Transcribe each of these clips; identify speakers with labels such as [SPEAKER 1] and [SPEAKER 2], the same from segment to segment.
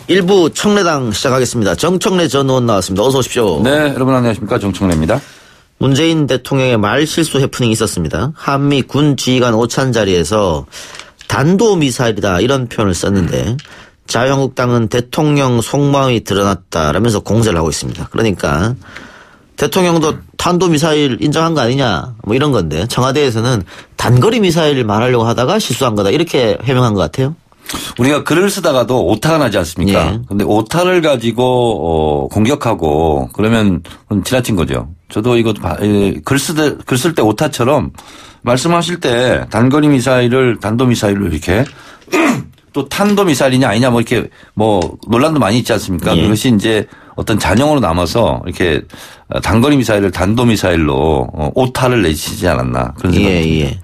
[SPEAKER 1] 일부 청래당 시작하겠습니다. 정청래 전 의원 나왔습니다. 어서 오십시오.
[SPEAKER 2] 네, 여러분 안녕하십니까. 정청래입니다.
[SPEAKER 1] 문재인 대통령의 말실수 해프닝이 있었습니다. 한미 군 지휘관 오찬 자리에서 단도미사일이다 이런 표현을 썼는데 자유한국당은 대통령 속마음이 드러났다라면서 공세를 하고 있습니다. 그러니까 대통령도 탄도미사일 인정한 거 아니냐 뭐 이런 건데 청와대에서는 단거리 미사일 말하려고 하다가 실수한 거다 이렇게 해명한 것 같아요.
[SPEAKER 2] 우리가 글을 쓰다가도 오타가 나지 않습니까? 그런데 오타를 가지고 공격하고 그러면 지나친 거죠. 저도 이거 글 쓸 때 오타처럼 말씀하실 때 단거리 미사일을 단도미사일로 이렇게 또 탄도미사일이냐 아니냐 뭐 이렇게 뭐 논란도 많이 있지 않습니까?
[SPEAKER 1] 예.
[SPEAKER 2] 그것이 이제 어떤 잔영으로 남아서 이렇게 단거리 미사일을 단도미사일로 오타를 내시지 않았나 그런 생각입니다.
[SPEAKER 1] 예.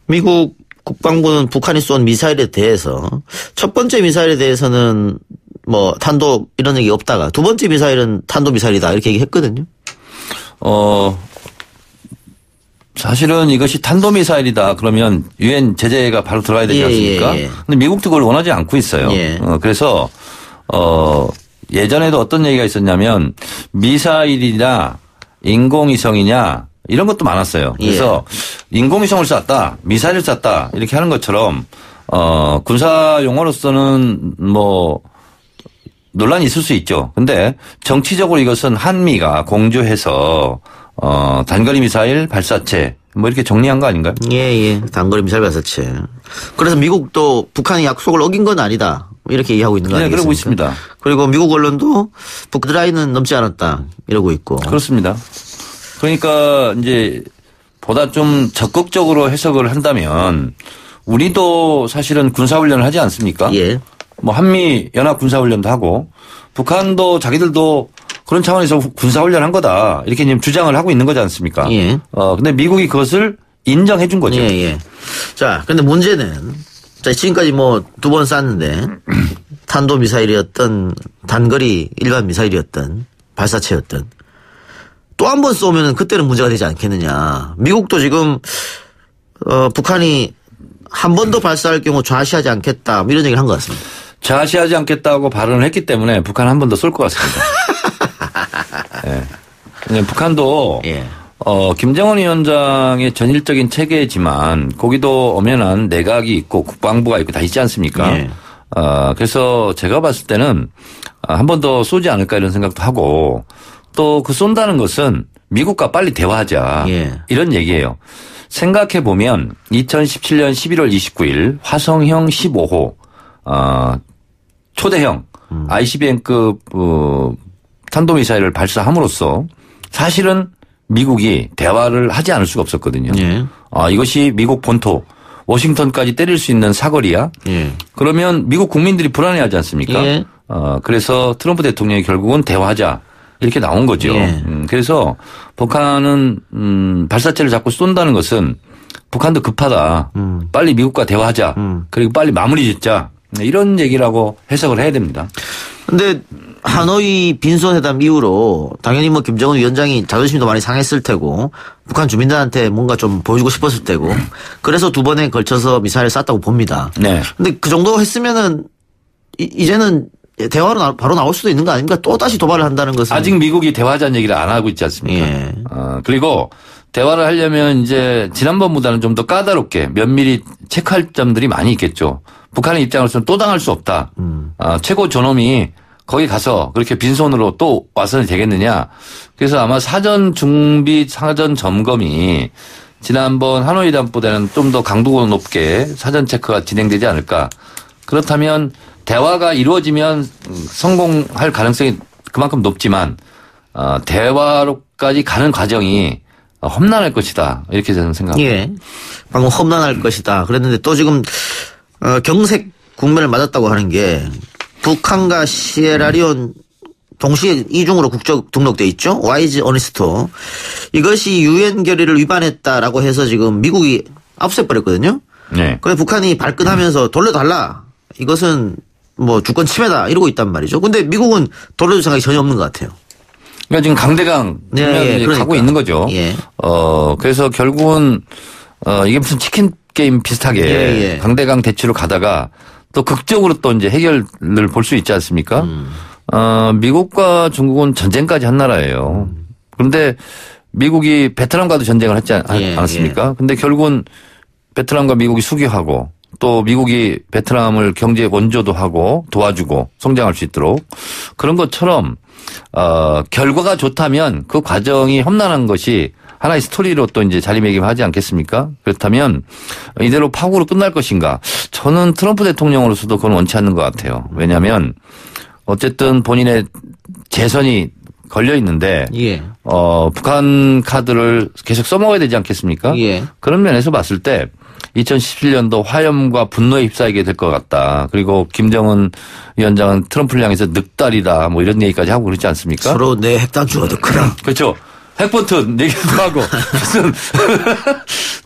[SPEAKER 1] 미국 국방부는 북한이 쏜 미사일에 대해서 첫 번째 미사일에 대해서는 뭐 탄도 이런 얘기 없다가 두 번째 미사일은 탄도 미사일이다 이렇게 얘기했거든요.
[SPEAKER 2] 사실은 이것이 탄도미사일이다 그러면 유엔 제재가 바로 들어가야 되지 않습니까? 근데 미국도 그걸 원하지 않고 있어요. 그래서 예전에도 어떤 얘기가 있었냐면 미사일이나 인공위성이냐 이런 것도 많았어요. 그래서 인공위성을 쐈다, 미사일을 쐈다 이렇게 하는 것처럼 군사 용어로서는 뭐 논란이 있을 수 있죠. 근데 정치적으로 이것은 한미가 공조해서 단거리 미사일 발사체 뭐 이렇게 정리한 거 아닌가요?
[SPEAKER 1] 예. 단거리 미사일 발사체. 그래서 미국도 북한이 약속을 어긴 건 아니다. 이렇게 얘기하고 있는 거 아니겠습니까?
[SPEAKER 2] 그러고 있습니다.
[SPEAKER 1] 그리고 미국 언론도 북드라인은 넘지 않았다 이러고 있고.
[SPEAKER 2] 그렇습니다. 그러니까 이제 보다 좀 적극적으로 해석을 한다면 우리도 사실은 군사훈련을 하지 않습니까?
[SPEAKER 1] 예.
[SPEAKER 2] 뭐 한미 연합 군사훈련도 하고 북한도 자기들도 그런 차원에서 군사훈련한 거다 이렇게 지금 주장을 하고 있는 거지 않습니까?
[SPEAKER 1] 예.
[SPEAKER 2] 근데 미국이 그것을 인정해 준 거죠.
[SPEAKER 1] 예. 자, 근데 문제는 자, 지금까지 뭐 두 번 쐈는데 탄도 미사일이었던 단거리 일반 미사일이었던 발사체였던 또 한 번 쏘면은 그때는 문제가 되지 않겠느냐. 미국도 지금 북한이 한 번 더 발사할 경우 좌시하지 않겠다 뭐 이런 얘기를 한 것 같습니다.
[SPEAKER 2] 좌시하지 않겠다고 발언을 했기 때문에 북한 한 번 더 쏠 것 같습니다. 네. 북한도 김정은 위원장의 전일적인 체계지만 거기도 엄연한 내각이 있고 국방부가 있고 다 있지 않습니까? 그래서 제가 봤을 때는 한 번 더 쏘지 않을까 이런 생각도 하고 또 그 쏜다는 것은 미국과 빨리 대화하자 이런 얘기예요. 생각해 보면 2017년 11월 29일 화성형 15호 초대형 ICBM급 탄도미사일을 발사함으로써 사실은 미국이 대화를 하지 않을 수가 없었거든요. 이것이 미국 본토 워싱턴까지 때릴 수 있는 사거리야. 그러면 미국 국민들이 불안해하지 않습니까? 그래서 트럼프 대통령이 결국은 대화하자 이렇게 나온 거죠. 그래서 북한은 발사체를 자꾸 쏜다는 것은 북한도 급하다. 빨리 미국과 대화하자. 그리고 빨리 마무리 짓자. 이런 얘기라고 해석을 해야 됩니다.
[SPEAKER 1] 그런데 하노이 빈손회담 이후로 당연히 뭐 김정은 위원장이 자존심도 많이 상했을 테고 북한 주민들한테 뭔가 좀 보여주고 싶었을 테고 그래서 두 번에 걸쳐서 미사일을 쐈다고 봅니다. 근데 그 정도 했으면은 이제는 대화로 바로 나올 수도 있는 거 아닙니까? 또 다시 도발을 한다는 것은.
[SPEAKER 2] 아직 미국이 대화하자는 얘기를 안 하고 있지 않습니까? 그리고 대화를 하려면 이제 지난번보다는 좀 더 까다롭게 면밀히 체크할 점들이 많이 있겠죠. 북한의 입장으로서는 또 당할 수 없다. 최고 존엄이 거기 가서 그렇게 빈손으로 또 와서는 되겠느냐. 그래서 아마 사전 준비, 사전 점검이 지난번 하노이 담보다는 좀 더 강도가 높게 사전 체크가 진행되지 않을까. 그렇다면 대화가 이루어지면 성공할 가능성이 그만큼 높지만 대화로까지 가는 과정이 험난할 것이다. 이렇게 저는 생각합니다.
[SPEAKER 1] 방금 험난할 것이다. 그랬는데 또 지금 경색 국면을 맞았다고 하는 게 북한과 시에라리온 동시에 이중으로 국적 등록돼 있죠. 와이즈 어니스토. 이것이 유엔 결의를 위반했다라고 해서 지금 미국이 압수해버렸거든요. 그래서 북한이 발끈하면서 돌려달라. 이것은 뭐 주권 침해다 이러고 있단 말이죠. 근데 미국은 돌려줄 생각이 전혀 없는 것 같아요.
[SPEAKER 2] 그러니까 지금 강대강 가고 있는 거죠. 그래서 결국은 이게 무슨 치킨 게임 비슷하게 강대강 대치로 가다가 또 극적으로 또 이제 해결을 볼 수 있지 않습니까? 미국과 중국은 전쟁까지 한 나라예요. 그런데 미국이 베트남과도 전쟁을 했지 않았습니까? 근데 결국은 베트남과 미국이 수교하고 또 미국이 베트남을 경제 원조도 하고 도와주고 성장할 수 있도록 그런 것처럼 결과가 좋다면 그 과정이 험난한 것이 하나의 스토리로 또 이제 자리매김하지 않겠습니까? 그렇다면 이대로 파국으로 끝날 것인가? 저는 트럼프 대통령으로서도 그건 원치 않는 것 같아요. 왜냐하면 어쨌든 본인의 재선이 걸려 있는데
[SPEAKER 1] 예.
[SPEAKER 2] 북한 카드를 계속 써먹어야 되지 않겠습니까?
[SPEAKER 1] 예.
[SPEAKER 2] 그런 면에서 봤을 때 2017년도 화염과 분노에 휩싸이게 될 것 같다. 그리고 김정은 위원장은 트럼프를 향해서 늑달이다 뭐 이런 얘기까지 하고 그러지 않습니까?
[SPEAKER 1] 서로 내 핵단추가 더 크다.
[SPEAKER 2] 그렇죠. 핵본트 얘기도 하고 무슨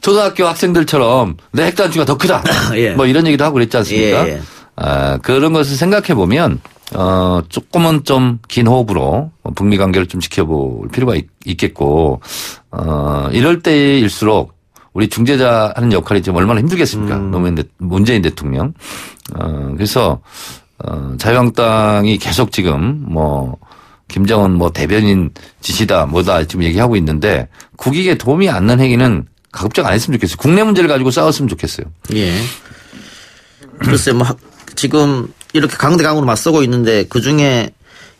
[SPEAKER 2] 초등학교 학생들처럼 내 핵단추가 더 크다.
[SPEAKER 1] 예.
[SPEAKER 2] 뭐 이런 얘기도 하고 그랬지 않습니까?
[SPEAKER 1] 예.
[SPEAKER 2] 그런 것을 생각해 보면 조금은 좀 긴 호흡으로 북미 관계를 좀 지켜볼 필요가 있겠고 이럴 때일수록 우리 중재자 하는 역할이 좀 얼마나 힘들겠습니까? 문재인 대통령. 그래서 자유한국당이 계속 지금 뭐 김정은 뭐 대변인 짓이다 뭐다 지금 얘기하고 있는데 국익에 도움이 안 되는 행위는 가급적 안 했으면 좋겠어요. 국내 문제를 가지고 싸웠으면 좋겠어요.
[SPEAKER 1] 예. 글쎄 뭐 지금 이렇게 강대강으로 맞서고 있는데 그중에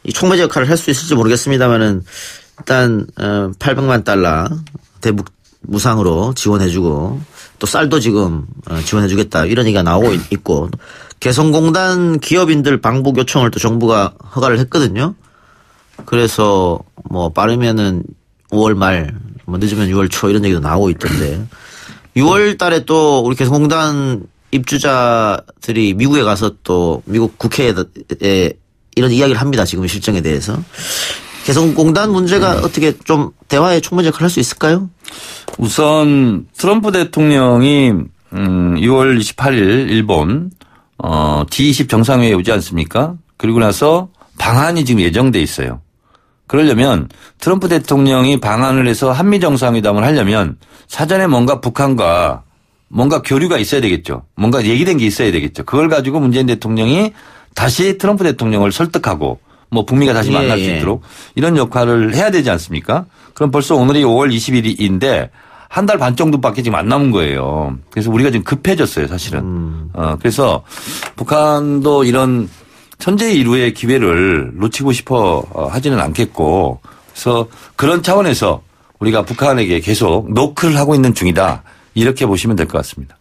[SPEAKER 1] 이 촉매제 역할을 할 수 있을지 모르겠습니다만은 일단 800만 달러 대북 무상으로 지원해주고 또 쌀도 지금 지원해주겠다 이런 얘기가 나오고 있고 개성공단 기업인들 방북 요청을 또 정부가 허가를 했거든요. 그래서 뭐 빠르면은 5월 말 뭐 늦으면 6월 초 이런 얘기도 나오고 있던데 6월 달에 또 우리 개성공단 입주자들이 미국에 가서 또 미국 국회에 이런 이야기를 합니다. 지금 실정에 대해서. 개성공단 문제가 어떻게 좀 대화의 촉매제 역할을 할 수 있을까요?
[SPEAKER 2] 우선 트럼프 대통령이 6월 28일 일본 G20 정상회의에 오지 않습니까? 그리고 나서 방한이 지금 예정돼 있어요. 그러려면 트럼프 대통령이 방한을 해서 한미 정상회담을 하려면 사전에 뭔가 북한과 뭔가 교류가 있어야 되겠죠. 뭔가 얘기된 게 있어야 되겠죠. 그걸 가지고 문재인 대통령이 다시 트럼프 대통령을 설득하고 뭐 북미가 다시 만날 수 있도록 이런 역할을 해야 되지 않습니까? 그럼 벌써 오늘이 5월 20일인데 한 달 반 정도밖에 지금 안 남은 거예요. 그래서 우리가 지금 급해졌어요, 사실은. 그래서 북한도 이런 천재일우의 기회를 놓치고 싶어 하지는 않겠고 그래서 그런 차원에서 우리가 북한에게 계속 노크를 하고 있는 중이다. 이렇게 보시면 될 것 같습니다.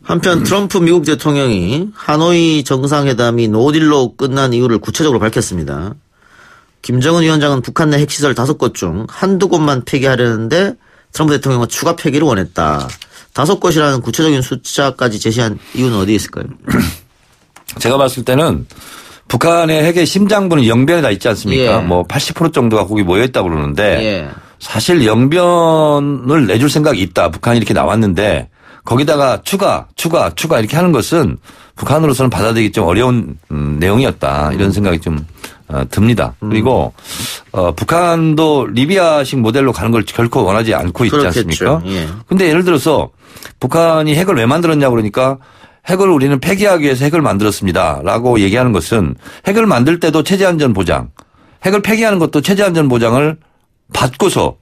[SPEAKER 1] 한편 트럼프 미국 대통령이 하노이 정상회담이 노딜로 끝난 이유를 구체적으로 밝혔습니다. 김정은 위원장은 북한 내 핵시설 5곳 중 한두 곳만 폐기하려는데 트럼프 대통령은 추가 폐기를 원했다. 5곳이라는 구체적인 숫자까지 제시한 이유는 어디에 있을까요?
[SPEAKER 2] 제가 봤을 때는 북한의 핵의 심장부는 영변에 다 있지 않습니까?
[SPEAKER 1] 예.
[SPEAKER 2] 뭐 80% 정도가 거기 모여있다고 그러는데
[SPEAKER 1] 예.
[SPEAKER 2] 사실 영변을 내줄 생각이 있다. 북한이 이렇게 나왔는데 거기다가 추가 이렇게 하는 것은 북한으로서는 받아들이기 좀 어려운 내용이었다. 이런 생각이 좀 듭니다. 그리고 북한도 리비아식 모델로 가는 걸 결코 원하지 않고 있지 않습니까? 그런데 예를 들어서 북한이 핵을 왜 만들었냐고 그러니까 핵을 우리는 폐기하기 위해서 핵을 만들었습니다. 라고 얘기하는 것은 핵을 만들 때도 체제안전 보장, 핵을 폐기하는 것도 체제안전 보장을 받고서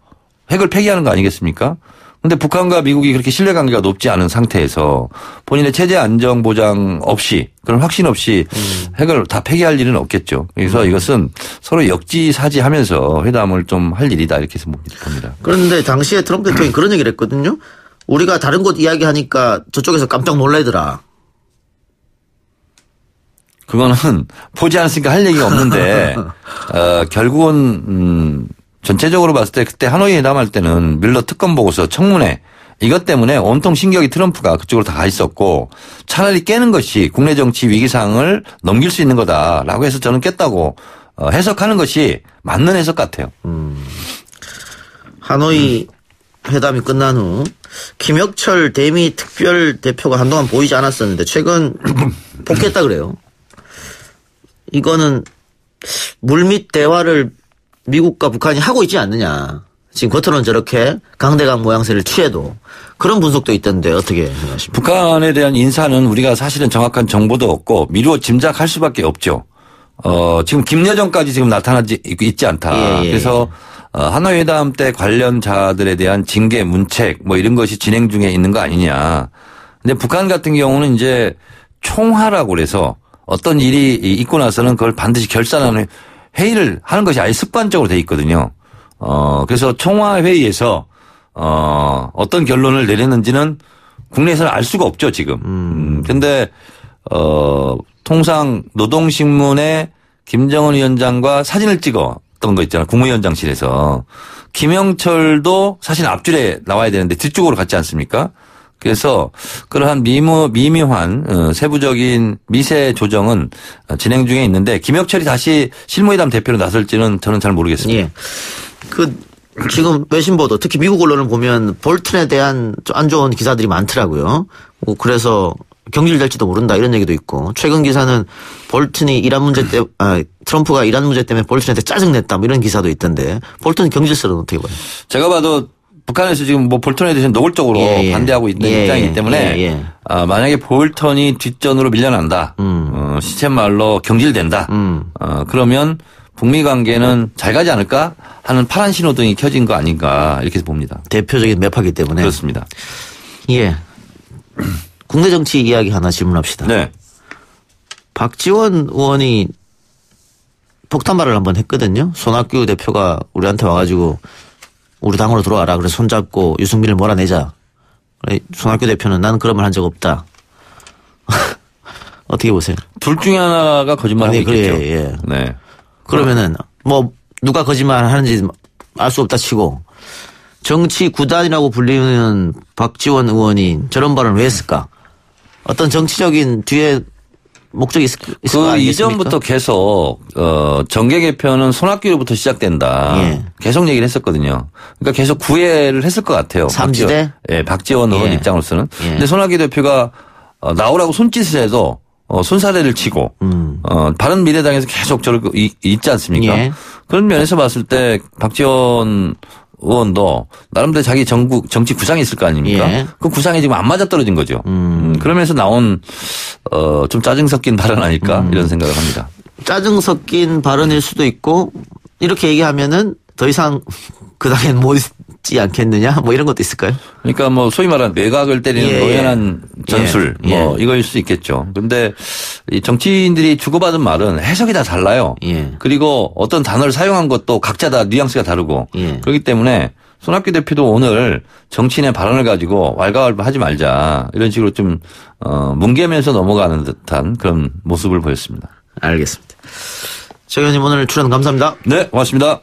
[SPEAKER 2] 핵을 폐기하는 거 아니겠습니까? 그런데 북한과 미국이 그렇게 신뢰관계가 높지 않은 상태에서 본인의 체제안전 보장 없이 그런 확신 없이 핵을 다 폐기할 일은 없겠죠. 그래서 이것은 서로 역지사지하면서 회담을 좀 할 일이다 이렇게 해서 봅니다.
[SPEAKER 1] 그런데 당시에 트럼프 대통령이 그런 얘기를 했거든요. 우리가 다른 곳 이야기하니까 저쪽에서 깜짝 놀래더라.
[SPEAKER 2] 그거는 보지 않았으니까 할 얘기가 없는데 결국은 전체적으로 봤을 때 그때 하노이 회담할 때는 밀러 특검 보고서 청문회 이것 때문에 온통 신경이 트럼프가 그쪽으로 다 가 있었고 차라리 깨는 것이 국내 정치 위기 상황을 넘길 수 있는 거다라고 해서 저는 깼다고 해석하는 것이 맞는 해석 같아요.
[SPEAKER 1] 하노이 회담이 끝난 후 김혁철 대미 특별대표가 한동안 보이지 않았었는데 최근 복귀했다 그래요. 이거는 물밑 대화를 미국과 북한이 하고 있지 않느냐. 지금 겉으로는 저렇게 강대강 모양새를 취해도 그런 분석도 있던데 어떻게 생각하십니까?
[SPEAKER 2] 북한에 대한 인사는 우리가 사실은 정확한 정보도 없고 미루어 짐작할 수밖에 없죠. 지금 김여정까지 지금 나타나지 있지 않다. 그래서 하노이 회담 때 관련자들에 대한 징계 문책 뭐 이런 것이 진행 중에 있는 거 아니냐. 근데 북한 같은 경우는 이제 총화라고 그래서 어떤 일이 있고 나서는 그걸 반드시 결산하는 회의를 하는 것이 아예 습관적으로 돼 있거든요. 그래서 총화 회의에서 어떤 결론을 내렸는지는 국내에서는 알 수가 없죠, 지금. 근데 통상 노동신문에 김정은 위원장과 사진을 찍었던 거 있잖아요. 국무위원장실에서. 김영철도 사실 앞줄에 나와야 되는데 뒤쪽으로 갔지 않습니까? 그래서 그러한 미묘한 세부적인 미세 조정은 진행 중에 있는데 김영철이 다시 실무회담 대표로 나설지는 저는 잘 모르겠습니다.
[SPEAKER 1] 예. 지금 외신 보도 특히 미국 언론을 보면 볼튼에 대한 안 좋은 기사들이 많더라고요. 그래서 경질될지도 모른다 이런 얘기도 있고 최근 기사는 볼튼이 이란 문제 트럼프가 이란 문제 때문에 볼튼한테 짜증냈다 뭐 이런 기사도 있던데 볼튼 경질설은 어떻게 봐요? 제가
[SPEAKER 2] 봐도 북한에서 지금 뭐 볼턴에 대해서 노골적으로 반대하고 있는 입장이기 때문에 만약에 볼턴이 뒷전으로 밀려난다. 시쳇말로 경질된다. 그러면 북미 관계는 잘 가지 않을까 하는 파란 신호등이 켜진 거 아닌가 이렇게 봅니다.
[SPEAKER 1] 대표적인 매파기 때문에.
[SPEAKER 2] 그렇습니다.
[SPEAKER 1] 예. 국내 정치 이야기 하나 질문합시다.
[SPEAKER 2] 네.
[SPEAKER 1] 박지원 의원이 폭탄 발언을 한번 했거든요. 손학규 대표가 우리한테 와가지고 우리 당으로 들어와라. 그래서 손잡고 유승민을 몰아내자. 손학규 대표는 나는 그런 말 한 적 없다. 어떻게 보세요?
[SPEAKER 2] 둘 중에 하나가 거짓말하고 있겠죠.
[SPEAKER 1] 예. 네. 그러면은 뭐 누가 거짓말 하는지 알 수 없다 치고 정치 구단이라고 불리는 박지원 의원이 저런 발언을 왜 했을까? 어떤 정치적인 뒤에 목적이 있을 거 아니겠습니까?
[SPEAKER 2] 이전부터 계속 정계 개편은 손학규로부터 시작된다. 예. 계속 얘기를 했었거든요. 그러니까 계속 구애를 했을 것 같아요.
[SPEAKER 1] 삼지대?
[SPEAKER 2] 박지원 의원 입장으로서는. 근데 손학규 대표가 나오라고 손짓을 해도 손사래를 치고 바른미래당에서 계속 저렇게 있지 않습니까? 그런 면에서 봤을 때 박지원 의원도 나름대로 자기 정치 구상이 있을 거 아닙니까? 그 구상이 지금 안 맞아떨어진 거죠. 그러면서 나온 좀 짜증 섞인 발언 아닐까 이런 생각을 합니다.
[SPEAKER 1] 짜증 섞인 발언일 수도 있고 이렇게 얘기하면은 더 이상 그 당엔 못 있지 않겠느냐 뭐 이런 것도 있을까요?
[SPEAKER 2] 그러니까 뭐 소위 말하는 매각을 때리는 노연한 전술 뭐 이거일 수 있겠죠. 그런데 이 정치인들이 주고받은 말은 해석이 다 달라요. 그리고 어떤 단어를 사용한 것도 각자 다 뉘앙스가 다르고 그렇기 때문에 손학규 대표도 오늘 정치인의 발언을 가지고 왈가왈부하지 말자 이런 식으로 좀 뭉개면서 넘어가는 듯한 그런 모습을 보였습니다.
[SPEAKER 1] 알겠습니다. 정 의원님 오늘 출연 감사합니다.
[SPEAKER 2] 네, 고맙습니다.